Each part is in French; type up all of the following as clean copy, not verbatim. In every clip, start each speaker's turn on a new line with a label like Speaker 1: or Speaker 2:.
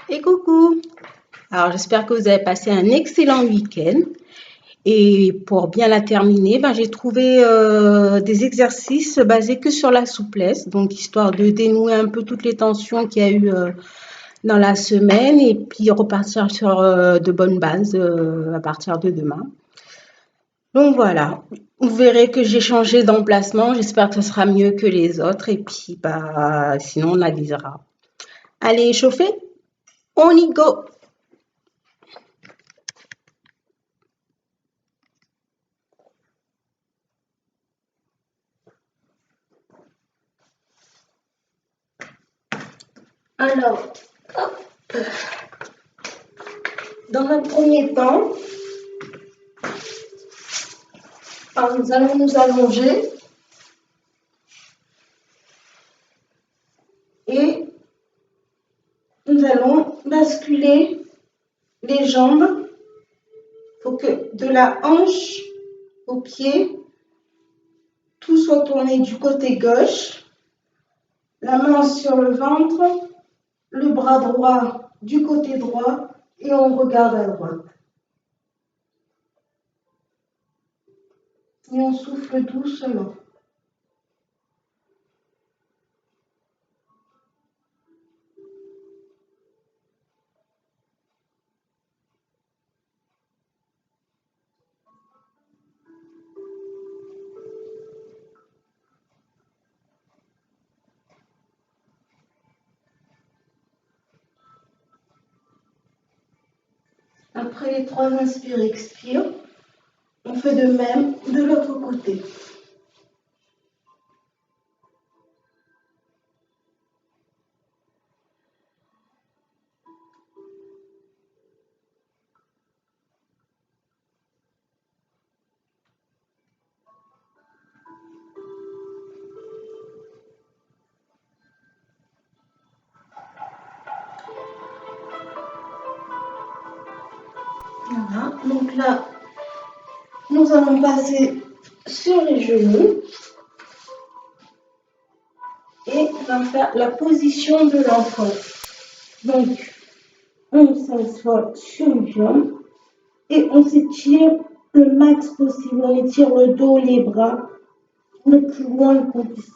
Speaker 1: Et coucou! Alors j'espère que vous avez passé un excellent week-end. Et pour bien la terminer, j'ai trouvé des exercices basés que sur la souplesse, donc histoire de dénouer un peu toutes les tensions qu'il y a eu dans la semaine et puis repartir sur de bonnes bases à partir de demain. Donc voilà, vous verrez que j'ai changé d'emplacement, j'espère que ce sera mieux que les autres et puis sinon on avisera. Allez, chauffer, on y go! Alors, dans un premier temps, nous allons nous allonger et nous allons basculer les jambes. Il faut que de la hanche au pied, tout soit tourné du côté gauche, la main sur le ventre, le bras droit du côté droit et on regarde à droite. Et on souffle doucement. Après les 3 inspires, expires, on fait de même de l'autre côté. Voilà, donc là, nous allons passer sur les genoux et on va faire la position de l'enfant. Donc, on s'assoit sur une jambe et on s'étire le max possible. On étire le dos, les bras le plus loin qu'on puisse.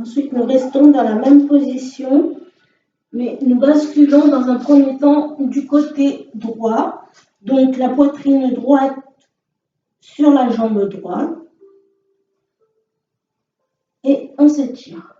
Speaker 1: Ensuite, nous restons dans la même position, mais nous basculons dans un premier temps du côté droit. Donc, la poitrine droite sur la jambe droite. Et on s'étire.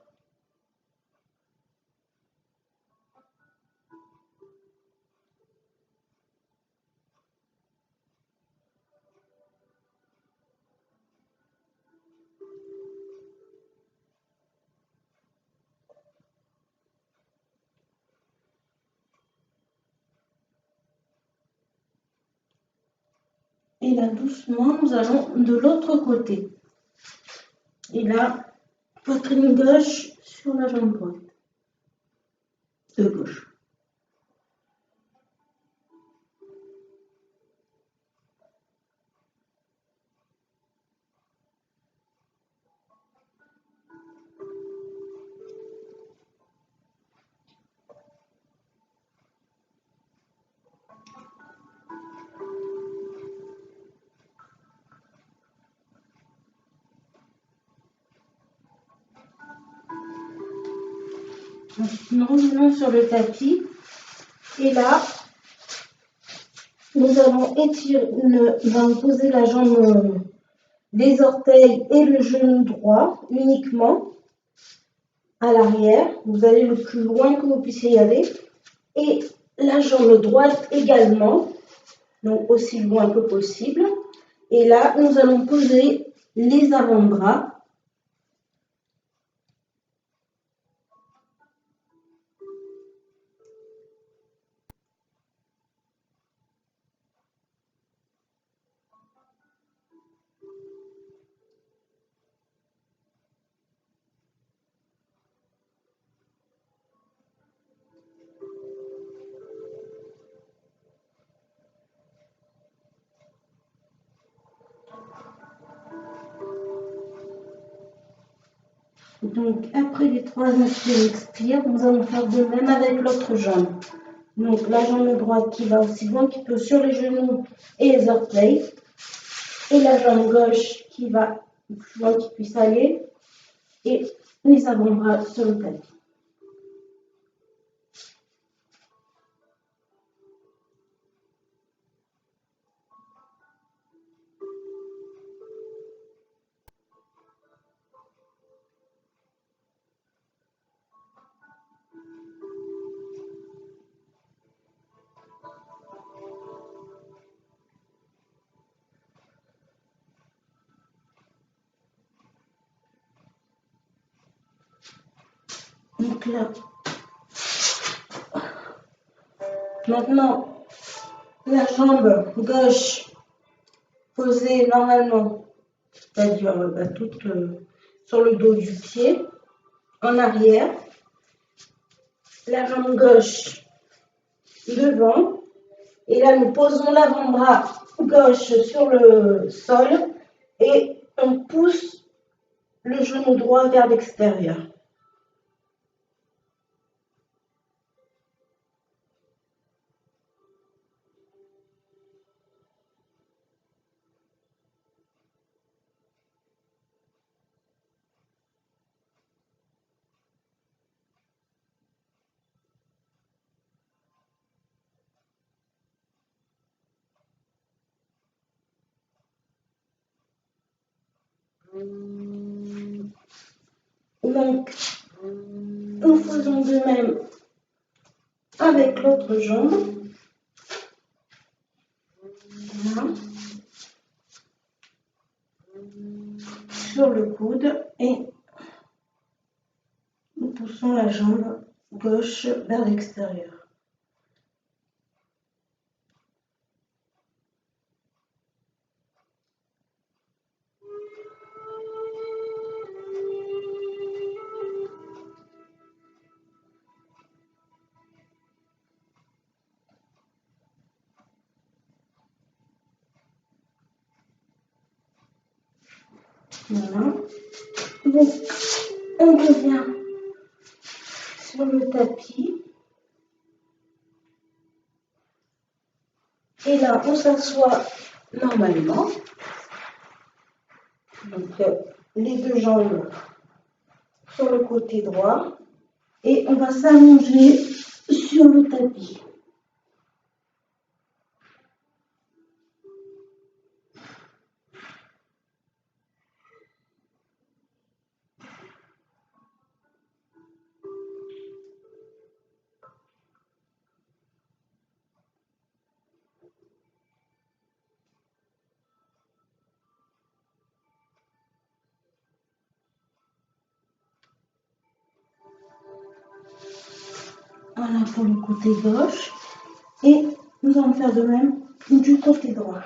Speaker 1: Et là, doucement, nous allons de l'autre côté. Et là, poitrine gauche sur la jambe droite. De gauche. Nous revenons sur le tapis. Et là, nous allons poser la jambe, les orteils et le genou droit uniquement à l'arrière. Vous allez le plus loin que vous puissiez y aller. Et la jambe droite également, donc aussi loin que possible. Et là, nous allons poser les avant-bras. Donc, après les 3 inspires expires, nous allons faire de même avec l'autre jambe. Donc, la jambe droite qui va aussi loin qu'il peut sur les genoux et les orteils. Et la jambe gauche qui va plus loin qu'il puisse aller. Et les avant-bras sur le tapis. Donc là, maintenant, la jambe gauche posée normalement, c'est-à-dire toute sur le dos du pied, en arrière. La jambe gauche devant. Et là, nous posons l'avant-bras gauche sur le sol et on pousse le genou droit vers l'extérieur. Donc, nous faisons de même avec l'autre jambe. Voilà. Sur le coude et nous poussons la jambe gauche vers l'extérieur. Voilà. Donc, on revient sur le tapis. Et là, on s'assoit normalement. Donc, les deux jambes sur le côté droit. Et on va s'allonger sur le tapis. Voilà pour le côté gauche. Et nous allons faire de même du côté droit.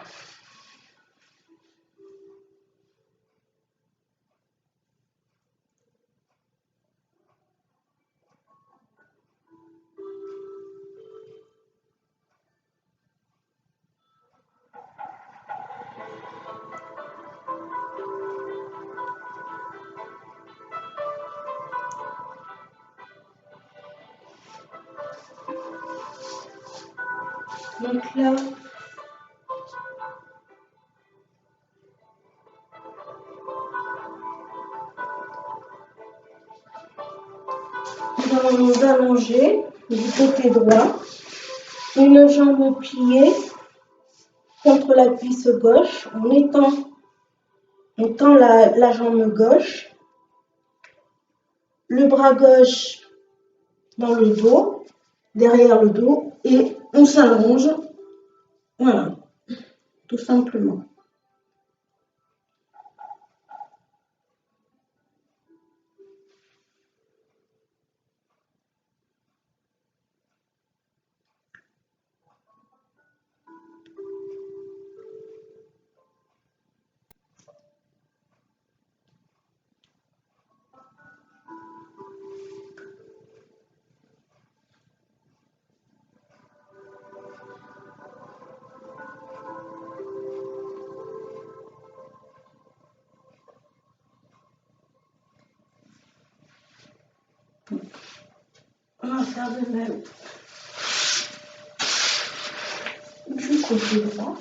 Speaker 1: Donc là, nous allons nous allonger du côté droit, une jambe pliée contre la cuisse gauche, on tend la jambe gauche, le bras gauche dans le dos, derrière le dos, et on s'allonge, voilà, tout simplement. va faire de même du côté droit.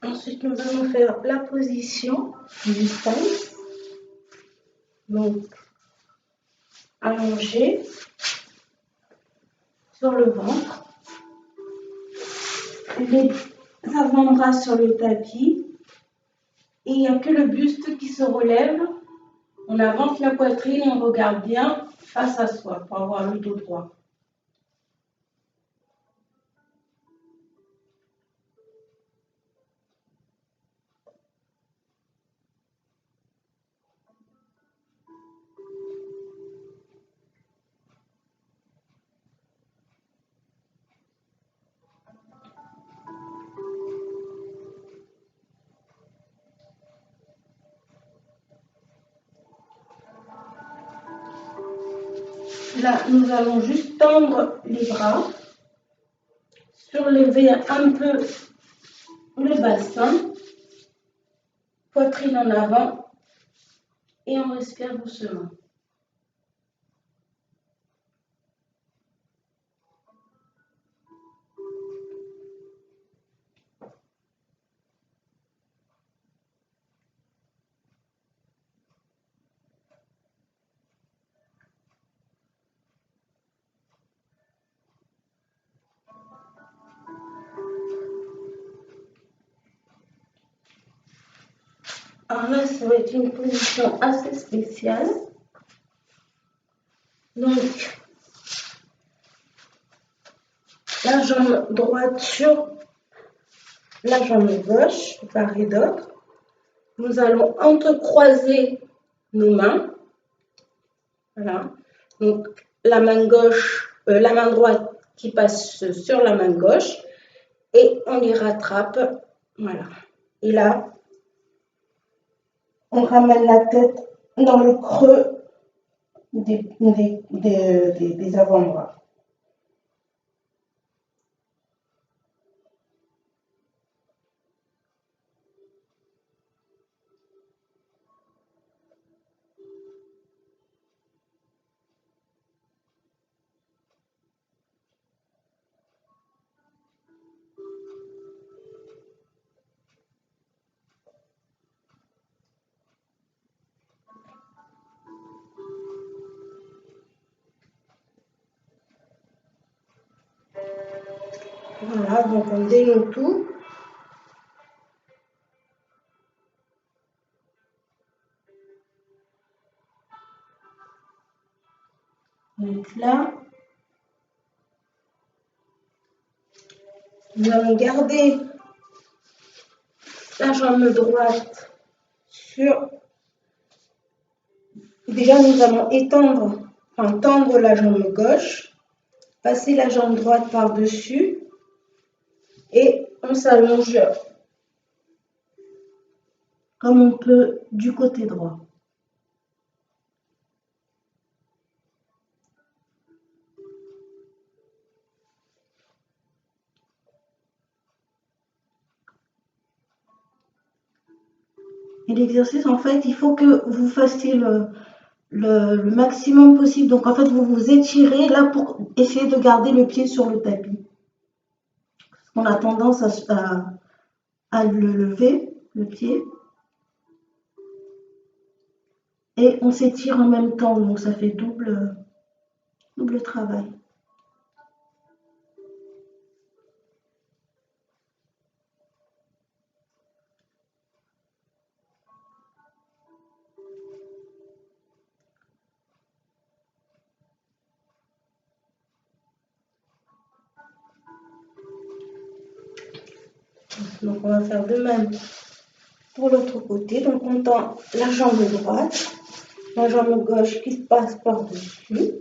Speaker 1: Ensuite, nous allons faire la position du stance. Donc, allongé sur le ventre, les avant-bras sur le tapis, et il n'y a que le buste qui se relève. On avance la poitrine, on regarde bien face à soi pour avoir le dos droit. Là, nous allons juste tendre les bras, surlever un peu le bassin, poitrine en avant, et on respire doucement. Alors là, ça va être une position assez spéciale. Donc, la jambe droite sur la jambe gauche, de part et d'autre. Nous allons entrecroiser nos mains. Voilà. Donc, la main gauche, la main droite qui passe sur la main gauche et on les rattrape. Voilà. Et là, on ramène la tête dans le creux des avant-bras. Voilà, donc on dénoue tout. Donc là, nous allons garder la jambe droite sur... Déjà, nous allons tendre la jambe gauche, passer la jambe droite par-dessus et on s'allonge comme on peut du côté droit. Et l'exercice, en fait, il faut que vous fassiez le maximum possible. Donc, en fait, vous vous étirez là pour essayer de garder le pied sur le tapis. On a tendance à le lever, le pied. Et on s'étire en même temps, donc ça fait double travail. Donc on va faire de même pour l'autre côté. Donc on tend la jambe droite, la jambe gauche qui passe par-dessus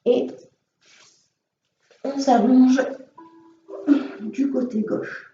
Speaker 1: et on s'allonge du côté gauche.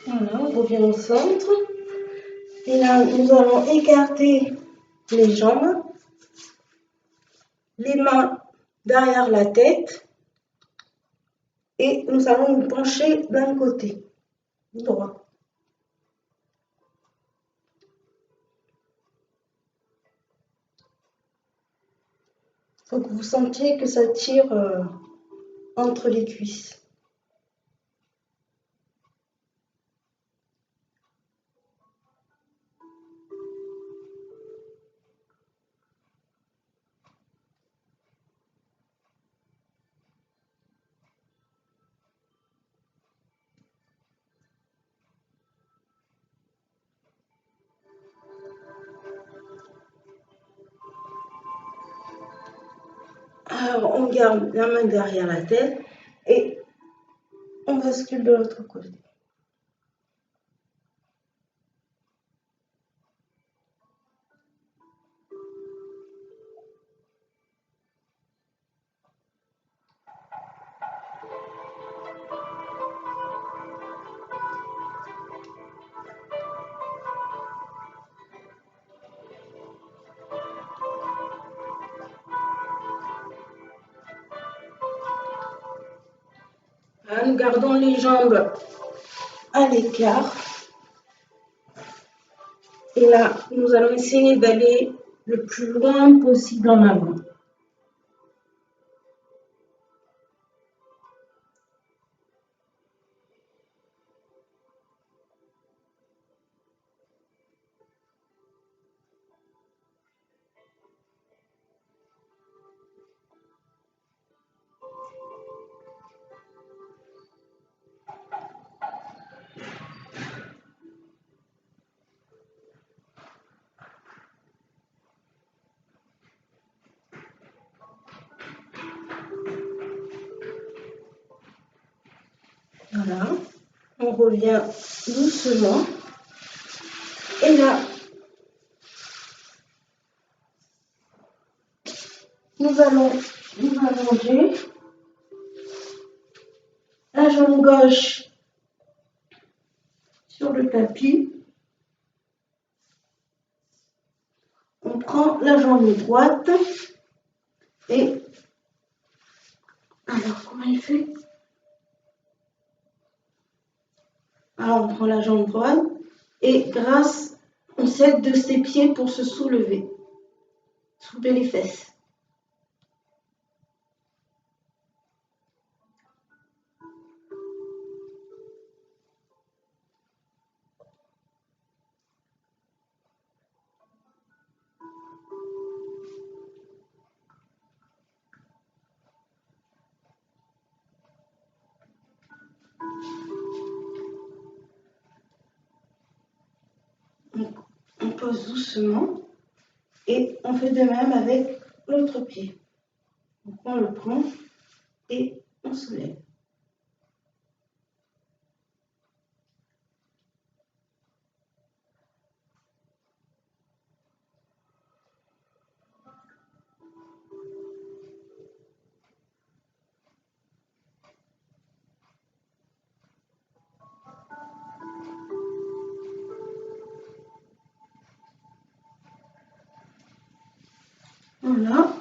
Speaker 1: Voilà, on revient au centre. Et là, nous allons écarter les jambes, les mains derrière la tête et nous allons nous pencher d'un côté droit. Il faut que vous sentiez que ça tire entre les cuisses. Alors, on garde la main derrière la tête et on bascule de l'autre côté. Là, nous gardons les jambes à l'écart. Et là, nous allons essayer d'aller le plus loin possible en avant. Voilà, on revient doucement. Et là, nous allons nous allonger. La jambe gauche sur le tapis. On prend la jambe droite et alors comment il fait? Alors on prend la jambe droite et on s'aide de ses pieds pour se soulever les fesses. On pose doucement et on fait de même avec l'autre pied. Donc on le prend et on se lève. Voilà.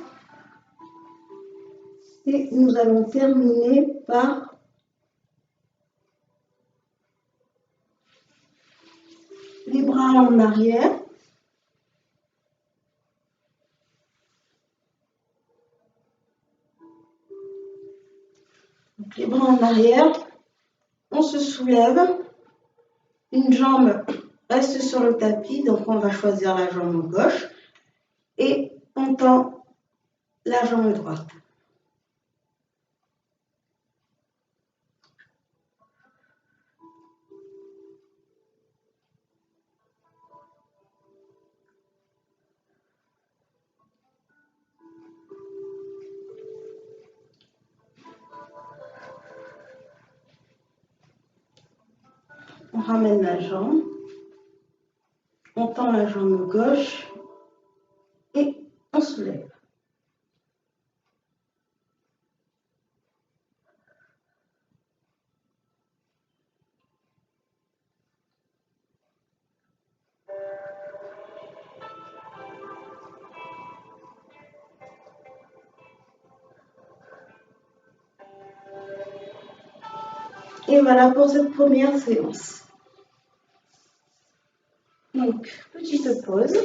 Speaker 1: Et nous allons terminer par les bras en arrière. Donc les bras en arrière, on se soulève, une jambe reste sur le tapis, donc on va choisir la jambe gauche et on tend la jambe droite. On ramène la jambe, on tend la jambe gauche et on soulève. Et voilà pour cette première séance. Donc, petite pause.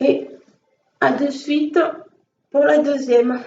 Speaker 1: Et à de suite pour la deuxième.